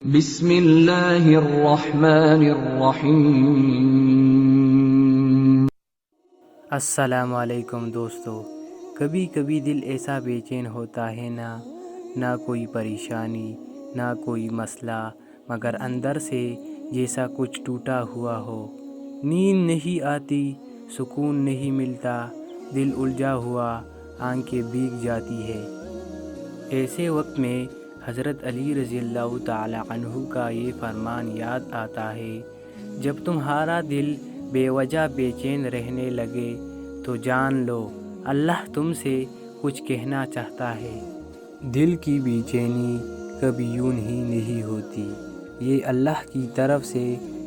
بسم اللہ الرحمن الرحیم۔ السلام علیکم دوستو، کبھی کبھی دل ایسا بے چین ہوتا ہے نہ کوئی پریشانی نہ کوئی مسئلہ، مگر اندر سے جیسا کچھ ٹوٹا ہوا ہو۔ نیند نہیں آتی، سکون نہیں ملتا، دل الجھا ہوا، آنکھیں بھیگ جاتی ہے۔ ایسے وقت میں حضرت علی رضی اللہ تعالی عنہ کا یہ فرمان یاد آتا ہے، جب تمہارا دل بے وجہ بے چین رہنے لگے تو جان لو اللہ تم سے کچھ کہنا چاہتا ہے۔ دل کی بے چینی کبھی یوں ہی نہیں ہوتی، یہ اللہ کی طرف سے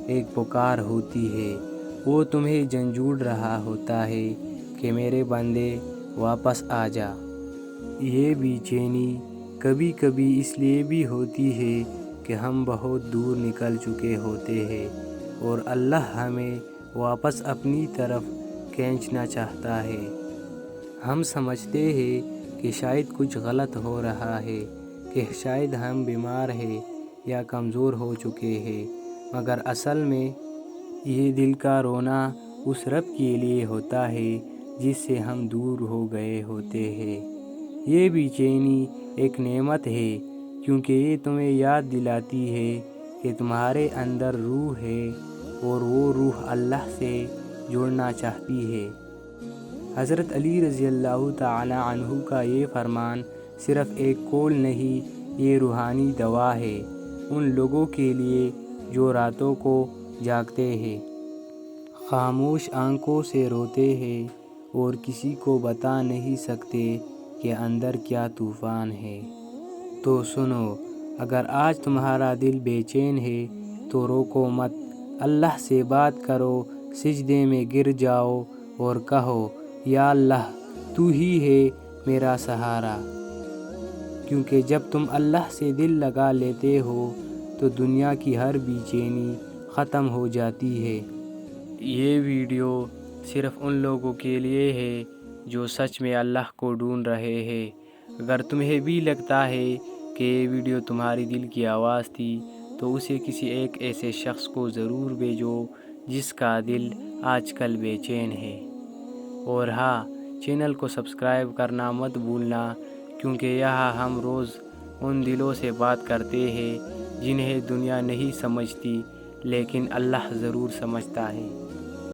ایک پکار ہوتی ہے۔ وہ تمہیں جھنجھوڑ رہا ہوتا ہے کہ میرے بندے واپس آ جا۔ یہ بے چینی کبھی کبھی اس لیے بھی ہوتی ہے کہ ہم بہت دور نکل چکے ہوتے ہیں اور اللہ ہمیں واپس اپنی طرف کھینچنا چاہتا ہے۔ ہم سمجھتے ہیں کہ شاید کچھ غلط ہو رہا ہے، کہ شاید ہم بیمار ہیں یا کمزور ہو چکے ہیں، مگر اصل میں یہ دل کا رونا اس رب کے لیے ہوتا ہے جس سے ہم دور ہو گئے ہوتے ہیں۔ یہ بے چینی ایک نعمت ہے، کیونکہ یہ تمہیں یاد دلاتی ہے کہ تمہارے اندر روح ہے اور وہ روح اللہ سے جڑنا چاہتی ہے۔ حضرت علی رضی اللہ تعالی عنہ کا یہ فرمان صرف ایک قول نہیں، یہ روحانی دوا ہے ان لوگوں کے لیے جو راتوں کو جاگتے ہیں، خاموش آنکھوں سے روتے ہیں اور کسی کو بتا نہیں سکتے کہ اندر کیا طوفان ہے۔ تو سنو، اگر آج تمہارا دل بے چین ہے تو روکو مت، اللہ سے بات کرو، سجدے میں گر جاؤ اور کہو یا اللہ تو ہی ہے میرا سہارا۔ کیونکہ جب تم اللہ سے دل لگا لیتے ہو تو دنیا کی ہر بے چینی ختم ہو جاتی ہے۔ یہ ویڈیو صرف ان لوگوں کے لیے ہے جو سچ میں اللہ کو ڈھونڈ رہے ہیں۔ اگر تمہیں بھی لگتا ہے کہ یہ ویڈیو تمہاری دل کی آواز تھی تو اسے کسی ایک ایسے شخص کو ضرور بھیجو جس کا دل آج کل بے چین ہے۔ اور ہاں، چینل کو سبسکرائب کرنا مت بھولنا، کیونکہ یہاں ہم روز ان دلوں سے بات کرتے ہیں جنہیں دنیا نہیں سمجھتی لیکن اللہ ضرور سمجھتا ہے۔